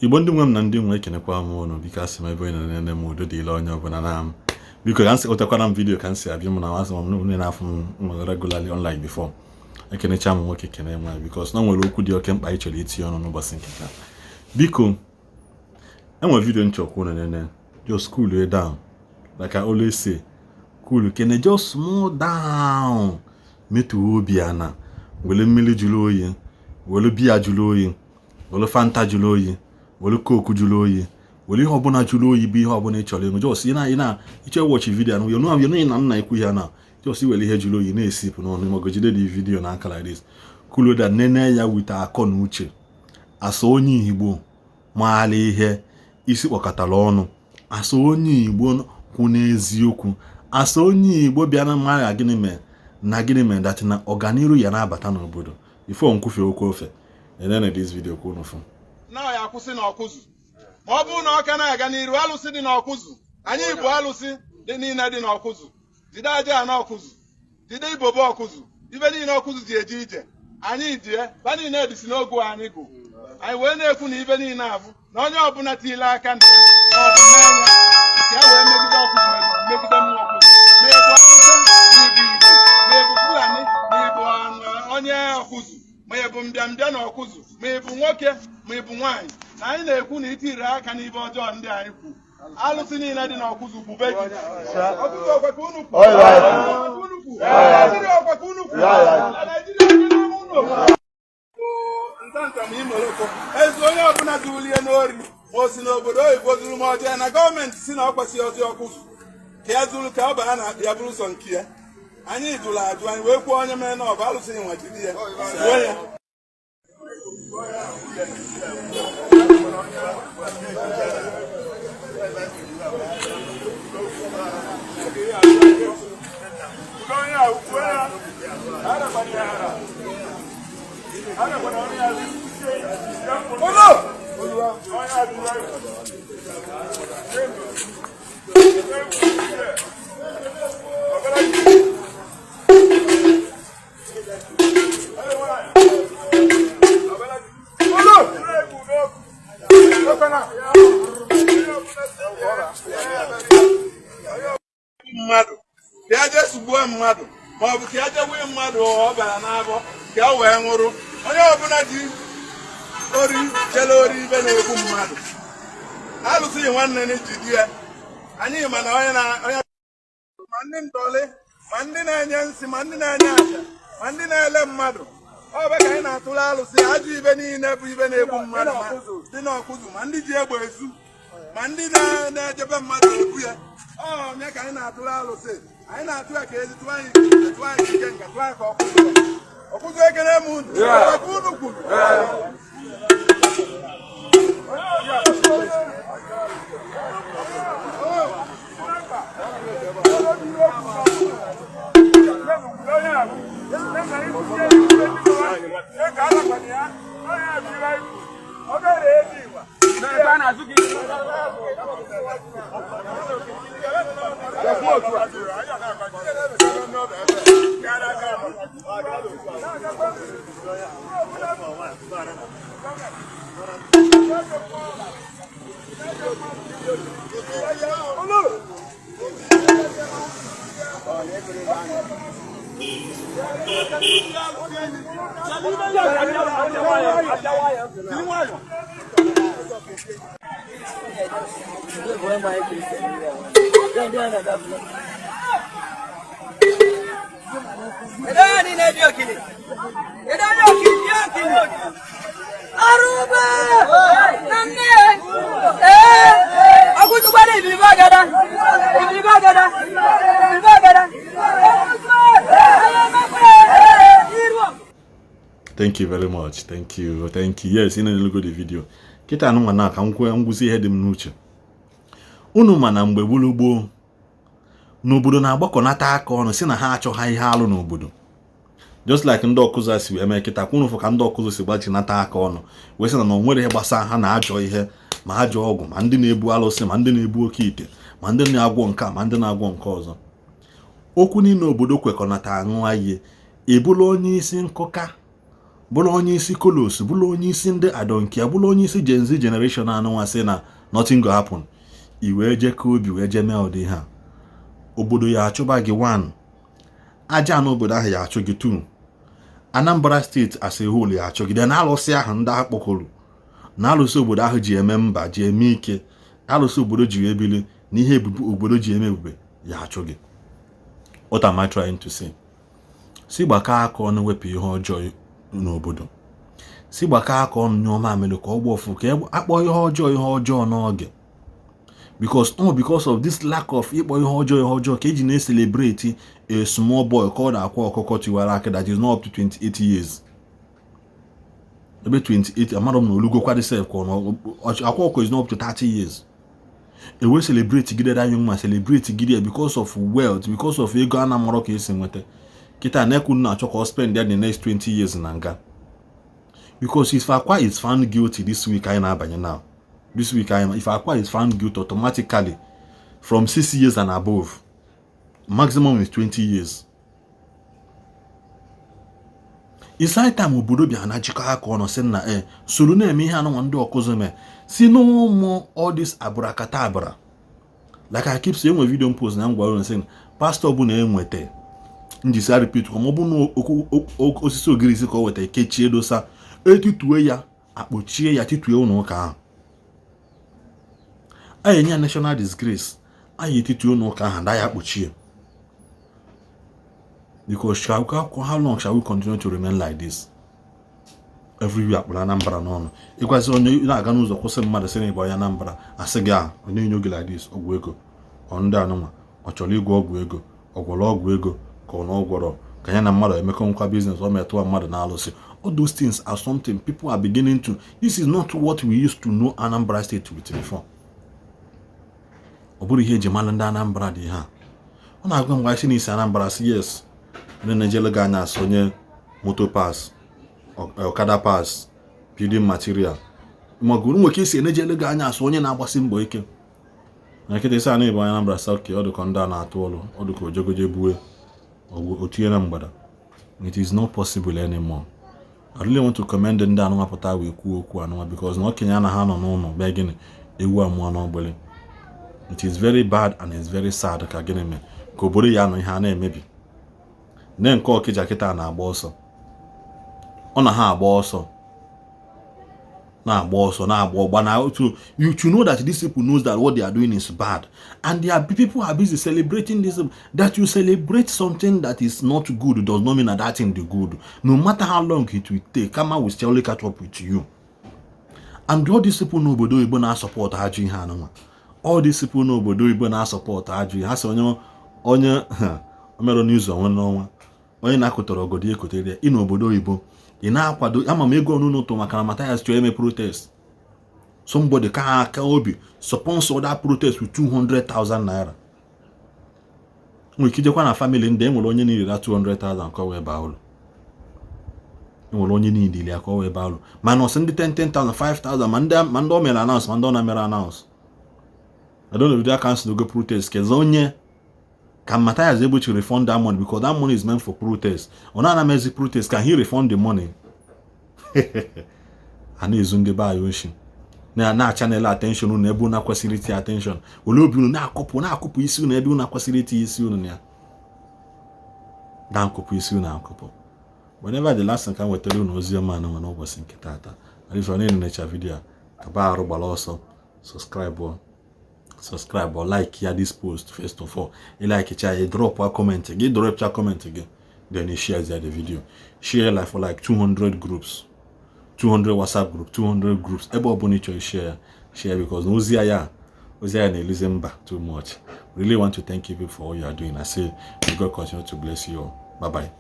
Igbo ndị nwe m na ndị nwe ekenekwa m ụnụ biko asị m ebe onye na-ene m udo dịla onye ọbụla na m biko ka nsị ụtakwara m vidiyo ka nsị abịa m na masị m onye na-afụ m regularly online before ekenecha m nwoke kene nwa because na nwere okwu dị oke mkpa ị chọrọ itinye ọnụ n'ụbọchị nke taa. Biko enwe vidiyo nchọkwu ụnụ nene just cool it down like I always say, cool kene just small down, metu obi ana, wele mmiri jụrụ oyi, wele biya jụrụ oyi, wele fanta jụrụ oyi, wele coke jụrụ oyi, wele ihe ọbụla jụrụ oyi bụ ihe ọbụla ị chọrọ ịṅụ. Just ịche watch video na you na nna ikwu ya na just wele ihe jụrụ oyi na-esipụ n'ọnụ ma gojide the video na aka like this. Cool that nene ya with akọ na uche asa onye Igbo maala ihe isi kpọkọtara ọnụ, asa onye Igbo kwụ n'eziokwu, asa onye Igbo bịa na mara gịnị mere that na ọganiru ya na-abata n'obodo. Before nkwufe okwu ofe enene this video kwụ n'ụfụ na ya akwụsị n'ọkụzụ ma ọ bụrụ na ọ ka na-aga n'iru alụsị dị n'ọkụzụ. Anyị Igbo alụsị dị niile dị n'ọkụzụ, jide aja n'ọkụzụ, jide ibobo ọkụzụ, ibe niile ọkụzụ ji eje ije anyị die ba niile edisi n'ogu anyị gụ. Anyị wee na-ekwu na ibe niile abụ na onye ọbụla tiile aka na ọ bụ n'anya ka e wee megide ọkụzụ megide mmụọ ọkụzụ, ma ebu Awụsa na ibu Igbo, ma ebu Fulani na ibu onye ọkụzụ, ma ebu mbịambịa na ọkụzụ, ma ebu nwoke ma ebu nwaanyị. Na anyị na-ekwu na itiri aka n'ibe ọjọọ ndị anyị kwu. Alụsị niile dị n'ọkụzụ kwube gị. Ọkụzụ ọkwa ka unu kwu. Naijiria ọkwa ka unu kwu. Naijiria dị n'ime ụlọ. Ntanta ma Imoloko. Ezi onye ọbụla dulie n'ori ma o si n'obodo oyibo zuru ma ọjọọ na gọọmenti si na ọ kwesịghị ozi ọkụzụ ka ya zuru ka ọ baa na akpa ya bụrụ sọ nke ya. Anyị jụrụ ajụ, anyị wee kwuo onye mere na ọ bụ alụsị nwa jide ya gbuo ya. Mmadụ ka ya jee sugbuo mmadụ ma ọ bụ ka ya jee nwee mmadụ ọ bara n'abọ ka o wee nwụrụ. Onye ọbụla ji ori jele ori ibe na-egbu mmadụ alụsịghị nwanne na jidi ya. Anyị ma na onye ma ndị ntọrị ma ndị na-enye nsị ma ndị na-enye aja ma ndị na-ele mmadụ ọ bụ ka anyị na-atụrụ alụsị ajọ ibe niile bụ ibe na-egbu mmadụ ma dị n'ọkụzụ ma ndị ji egbe ezu ma ndị na-ejebe mmadụ ebu ya. Ọ nye ka anyị na-atụrụ alụsị, anyị na-atụ ya ka ezi tụọ anyị ike nga tụọ anyị ka ọkụzụ ekene m unu ka unu kwuru. Thank you very much. Thank you. Yes, in a look at the video. Kita anụ mana ka ngwụzi ihe dị m n'uche. Unu ma na mgbe gboo n'obodo na-agbakọnata aka ọnụ si na ha achọghị ihe alụ n'obodo. Just like ndị ọkụzụ si eme kịta kwunu fụ ka ndị ọkụzụ si gbachinata aka ọnụ wee sị na o nwere ihe gbasara ha na-ajọ ihe ma ajọ ọgwụ ma ndị na-ebu alụsị ma ndị na-ebu oke ite ma ndị na-agwọ nke a ma ndị na-agwọ nke ọzọ. Okwu niile obodo kwekọnata aṅụ ihe ebulu onye isi nkụka bụrụ onye isi Kolos, bụrụ onye isi ndị Adonkia, bụrụ onye isi Gen Z generation anụnwa sị na nothing go happen, i wee je ka obi wee je mee ụdị ha. Obodo ya achụba gị 1, aja n'obodo ahụ ya achụ gị 2, Anambra steeti as a whole ya achụ gị, de na-alụsị ahụ ndị akpọkọrọ na alụsị obodo ahụ ji eme mba, ji eme ike, alụsị obodo ji ebili na ihe obodo ji eme ebube ya achụ gị. What am I trying to say? Si gbaka aka ọnụ wepụ ihe ọjọọ n'obodo, si gbaka aka ọnụ nye ọma amịlị ka ọ gbọfụ ka akpọ ihe ọjọọ n'oge. Because of this lack of ịkpọ ihe ọjọọ ka eji na-celebrate a small boy ka ọ na-akwa ọkụkọ tiwara aka that is not up to 28 years. Ebe 28, amadụ m na olugokwa dị sef ka akwa ọkụkọ is not up to 30 years. E wee celebrate gide that young man, celebrate gide because of wealth, because of ego a na-amarọ ka esi nweta. Kita na-ekwu na-achọ ka ọ spend the next 20 years na nga. Because if Akwa is found guilty this week anyị na-abanye now, this week if Akwa is found guilty automatically from 6 years and above, maximum is 20 years. It's high time obodo bịa na jikọ aka ọnụ sị na soro na-eme ihe anụnwa ndị ọkụzụ mee, si no more all this abracadabra. Like I keep saying, video post na ngwa saying pastor bụ na enwete njisi repeat ka maọbụ na osisi ogiri isi ka o weta kechie dosa, etitue ya akpochie ya, titue ụlọ ụka ahụ. Anyị enye national disgrace, anyị etitue ụlọ ụka ahụ na ya akpochie. Because how long shall we continue to remain like this? Everywhere akpụrụ Anambra n'ọnụ. Ịkwazi onye na-aga n'ụzọ kwụsị mmadụ sị na ịbụ onye Anambra, asị gị onye enyo gị like this, ọgwụ ego ndị anụnwa ọ chọrọ ịgwọ ọgwụ ego, ọgwọrọ ọgwụ ego ka ọ na ọgwọrọ ka ya na mmadụ emekọ nkwa business ọ metụwa mmadụ na-alụsị. All those things are something people are beginning to. This is not what we used to know Anambra State with before. Ọ bụrụ ihe eji mara ndị Anambra dị ha. Ọ na-agwa ngwa isi n'isi Anambra si yes, ndị na-ejele gị anya asonye moto pass, ọkada pass, building material. Magoro nwoke isi na-ejele gị anya asonye na-agbasi mbọ ike. Na kete isa na ịbụ Anambra South, ọ dịka ndị a na-atụ ọlụ, ọ dịka ojogoje bue otie na mgbada. It is not possible anymore. I really want to commend ndị anụnwa pụta wee kwuo okwu anụnwa because na okenye na ha nọ n'ụlọ bịa gịnị ewu amụọ n'ọgbele. It is very bad and it's very sad ka gịnị mee ka obodo ya nọ ihe a na-emebi. Nne nke Ọkịja kịta na-agba ọsọ, ọ na ha agba ọsọ na-agba ọgba na you to know that these people knows that what they are doing is bad, and people are busy celebrating this. That you celebrate something that is not good does not mean that thing is good. No matter how long it will take, Kama will still catch up with you. And all these people know obodo Igbo na support ajụ ihe anụnwa. All these people know obodo Igbo na support ajụ ihe. Ha sị onye omero news onwe n'ọnwa, onye na-akụtọrọ ogodi ekotere ị n'obodo Igbo, ị na-akwado ama m ego ọnụ n'ụtọ maka na Matthias chọrọ eme protest. Somebody ka aka obi sponsor that protest with 200,000 naira. Nwe ikijekwa na family ndị enwere onye niile na 200,000 ka wee baa ụlọ. Enwere onye niile ya ka wee baa ụlọ. Ma nọsị ndị 10,000, 5,000 ma ndị o mere announce ma ndị ọ na mere announce. I don't know if they cancel go protest keze onye can Matthias able to refund that money because that money is meant for protest. On an amazing protest, can he refund the money? And he's on the buy ocean. Na channel attention na ebu na kwesịrị attention. Ole obi unu na-akọpụ isi unu ebe unu na-kwesịrị isi unu ya. Dan akọpụ isi unu akọpụ. Whenever the last time can wetara unu ozi ọma na n'ụbọchị nke taata. And if you want to necha video, kaba arụ gbara ọsọ, subscribe or like here this post first of all. You like it, you drop a comment again, then you share the video. Share like for like 200 groups, 200 WhatsApp group, 200 groups. Everybody need to share because Uzia and listen back too much. Really want to thank you for all you are doing. I say may God continue to bless you all. Bye bye.